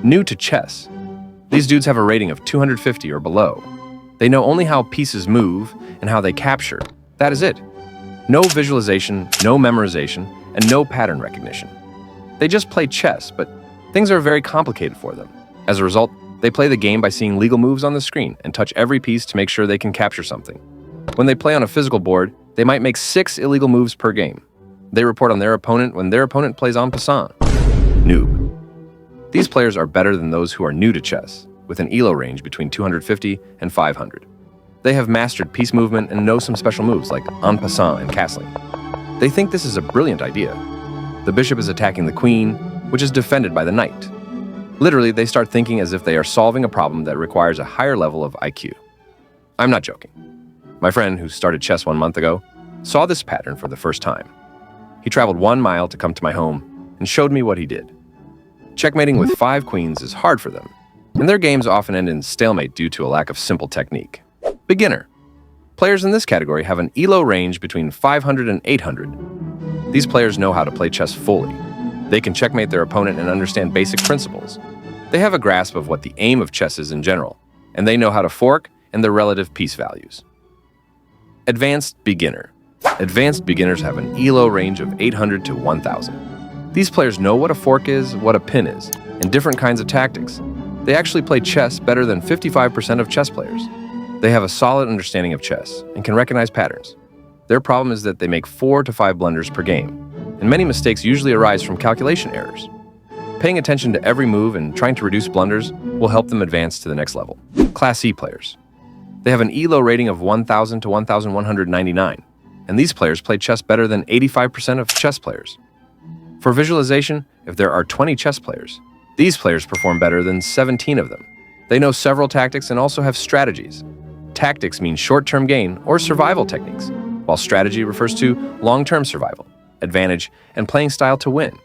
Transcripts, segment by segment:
New to chess. These dudes have a rating of 250 or below. They know only how pieces move and how they capture. That is it. No visualization, no memorization, and no pattern recognition. They just play chess, but things are very complicated for them. As a result, they play the game by seeing legal moves on the screen and touch every piece to make sure they can capture something. When they play on a physical board, they might make 6 illegal moves per game. They report on their opponent when their opponent plays en passant. Noob. These players are better than those who are new to chess, with an ELO range between 250 and 500. They have mastered piece movement and know some special moves like en passant and castling. They think this is a brilliant idea. The bishop is attacking the queen, which is defended by the knight. Literally, they start thinking as if they are solving a problem that requires a higher level of IQ. I'm not joking. My friend, who started chess 1 month ago, saw this pattern for the first time. He traveled 1 mile to come to my home and showed me what he did. Checkmating with 5 queens is hard for them, and their games often end in stalemate due to a lack of simple technique. Beginner. Players in this category have an ELO range between 500 and 800. These players know how to play chess fully. They can checkmate their opponent and understand basic principles. They have a grasp of what the aim of chess is in general, and they know how to fork and their relative piece values. Advanced Beginner. Advanced beginners have an ELO range of 800 to 1,000. These players know what a fork is, what a pin is, and different kinds of tactics. They actually play chess better than 55% of chess players. They have a solid understanding of chess and can recognize patterns. Their problem is that they make 4 to 5 blunders per game, and many mistakes usually arise from calculation errors. Paying attention to every move and trying to reduce blunders will help them advance to the next level. Class C players. They have an ELO rating of 1,000 to 1,199, and these players play chess better than 85% of chess players. For visualization, if there are 20 chess players, these players perform better than 17 of them. They know several tactics and also have strategies. Tactics mean short-term gain or survival techniques, while strategy refers to long-term survival, advantage, and playing style to win.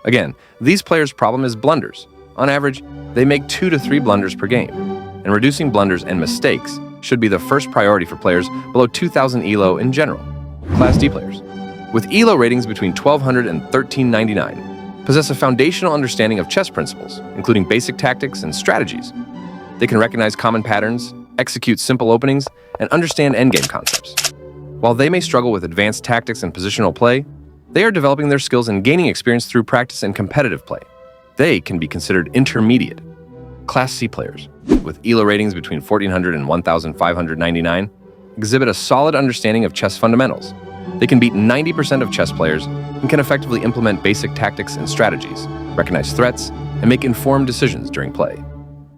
Again, these players' problem is blunders. On average, they make 2 to 3 blunders per game, and reducing blunders and mistakes should be the first priority for players below 2,000 ELO in general. Class D players, with ELO ratings between 1,200 and 1,399, possess a foundational understanding of chess principles, including basic tactics and strategies. They can recognize common patterns, execute simple openings, and understand endgame concepts. While they may struggle with advanced tactics and positional play, they are developing their skills and gaining experience through practice and competitive play. They can be considered intermediate. Class C players, with ELO ratings between 1,400 and 1,599, exhibit a solid understanding of chess fundamentals. They can beat 90% of chess players and can effectively implement basic tactics and strategies, recognize threats, and make informed decisions during play.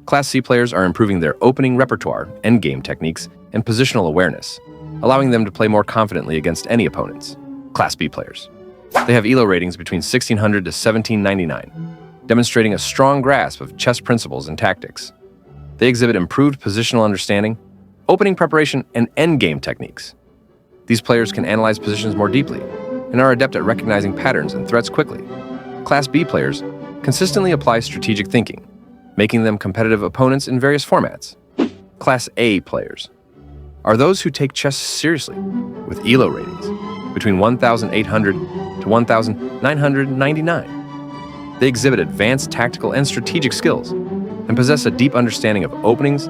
Class C players are improving their opening repertoire, endgame techniques, and positional awareness, allowing them to play more confidently against any opponents. Class B players. They have ELO ratings between 1,600 to 1,799, demonstrating a strong grasp of chess principles and tactics. They exhibit improved positional understanding, opening preparation, and endgame techniques. These players can analyze positions more deeply and are adept at recognizing patterns and threats quickly. Class B players consistently apply strategic thinking, making them competitive opponents in various formats. Class A players are those who take chess seriously, with ELO ratings between 1,800 to 1,999. They exhibit advanced tactical and strategic skills and possess a deep understanding of openings,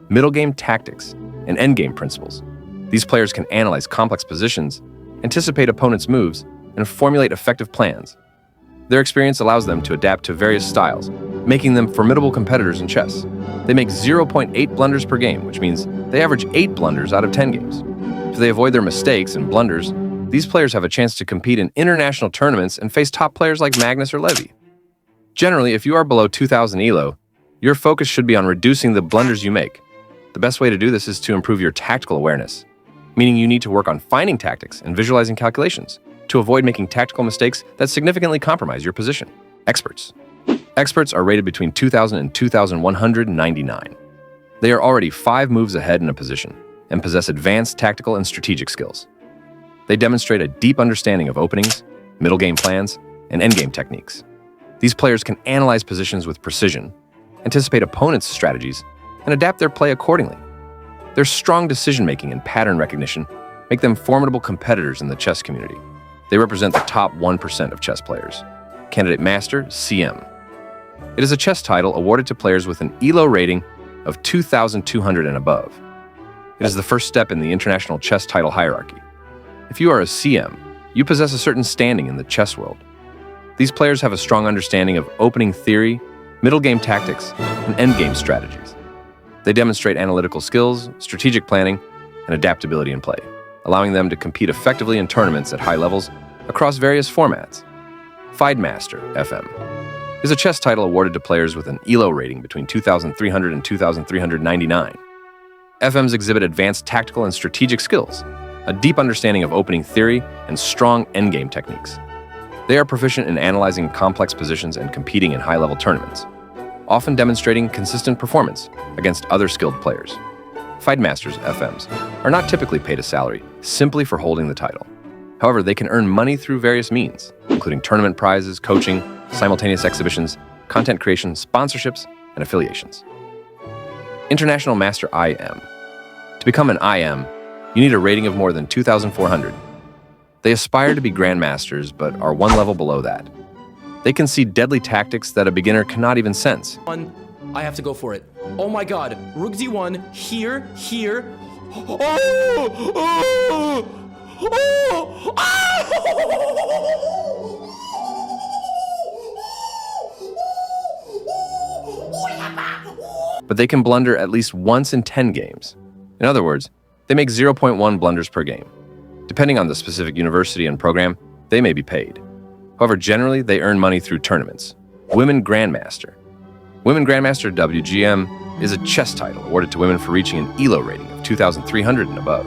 middle game tactics, and endgame principles. These players can analyze complex positions, anticipate opponents' moves, and formulate effective plans. Their experience allows them to adapt to various styles, making them formidable competitors in chess. They make 0.8 blunders per game, which means they average 8 blunders out of 10 games. If they avoid their mistakes and blunders, these players have a chance to compete in international tournaments and face top players like Magnus or Levy. Generally, if you are below 2,000 ELO, your focus should be on reducing the blunders you make. The best way to do this is to improve your tactical awareness, meaning you need to work on finding tactics and visualizing calculations to avoid making tactical mistakes that significantly compromise your position. Experts. Experts are rated between 2,000 and 2,199. They are already 5 moves ahead in a position and possess advanced tactical and strategic skills. They demonstrate a deep understanding of openings, middle game plans, and endgame techniques. These players can analyze positions with precision, anticipate opponents' strategies, and adapt their play accordingly. Their strong decision-making and pattern recognition make them formidable competitors in the chess community. They represent the top 1% of chess players. Candidate Master, CM. It is a chess title awarded to players with an ELO rating of 2,200 and above. It is the first step in the international chess title hierarchy. If you are a CM, you possess a certain standing in the chess world. These players have a strong understanding of opening theory, middle game tactics, and endgame strategies. They demonstrate analytical skills, strategic planning, and adaptability in play, allowing them to compete effectively in tournaments at high levels across various formats. Grandmasters FM is a chess title awarded to players with an ELO rating between 2,300 and 2,399. FMs exhibit advanced tactical and strategic skills, a deep understanding of opening theory, and strong endgame techniques. They are proficient in analyzing complex positions and competing in high-level tournaments, often demonstrating consistent performance against other skilled players. Grandmasters FMs are not typically paid a salary simply for holding the title. However, they can earn money through various means, including tournament prizes, coaching, simultaneous exhibitions, content creation, sponsorships, and affiliations. International Master IM. To become an IM, you need a rating of more than 2,400. They aspire to be Grandmasters, but are one level below that. They can see deadly tactics that a beginner cannot even sense. I have to go for it. Oh my god. Rook d1, here. But they can blunder at least once in 10 games. In other words, they make 0.1 blunders per game. Depending on the specific university and program, they may be paid. However, generally, they earn money through tournaments. Women Grandmaster. Women Grandmaster WGM is a chess title awarded to women for reaching an ELO rating of 2,300 and above.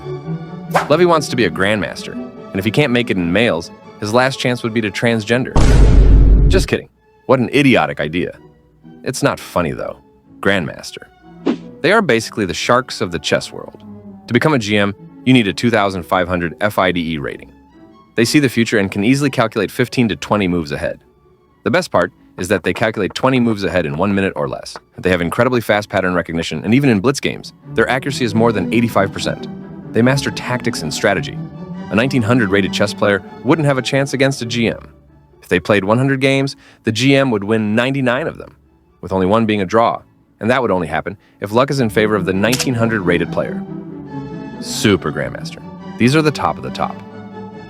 Levy wants to be a Grandmaster, and if he can't make it in males, his last chance would be to transgender. Just kidding. What an idiotic idea. It's not funny, though. Grandmaster. They are basically the sharks of the chess world. To become a GM, you need a 2,500 FIDE rating. They see the future and can easily calculate 15 to 20 moves ahead. The best part is that they calculate 20 moves ahead in 1 minute or less. They have incredibly fast pattern recognition, and even in blitz games, their accuracy is more than 85%. They master tactics and strategy. A 1900 rated chess player wouldn't have a chance against a GM. If they played 100 games, the GM would win 99 of them, with only one being a draw, and that would only happen if luck is in favor of the 1900 rated player. Super Grandmaster. These are the top of the top.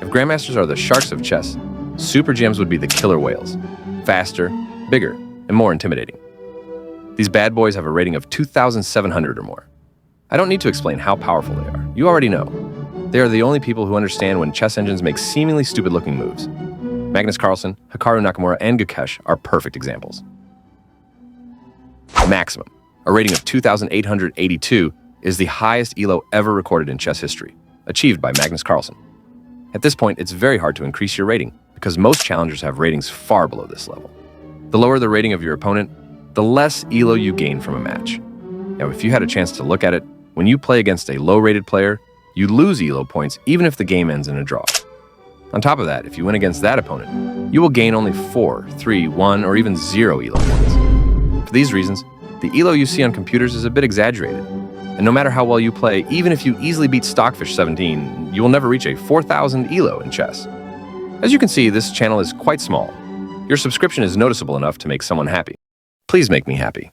If Grandmasters are the sharks of chess, Super GMs would be the killer whales. Faster, bigger, and more intimidating. These bad boys have a rating of 2,700 or more. I don't need to explain how powerful they are. You already know. They are the only people who understand when chess engines make seemingly stupid-looking moves. Magnus Carlsen, Hikaru Nakamura, and Gukesh are perfect examples. Maximum, a rating of 2,882, is the highest ELO ever recorded in chess history, achieved by Magnus Carlsen. At this point, it's very hard to increase your rating, because most challengers have ratings far below this level. The lower the rating of your opponent, the less ELO you gain from a match. Now, if you had a chance to look at it, when you play against a low-rated player, you lose ELO points even if the game ends in a draw. On top of that, if you win against that opponent, you will gain only 4, 3, 1, or even 0 ELO points. For these reasons, the ELO you see on computers is a bit exaggerated. And no matter how well you play, even if you easily beat Stockfish 17, you will never reach a 4,000 ELO in chess. As you can see, this channel is quite small. Your subscription is noticeable enough to make someone happy. Please make me happy.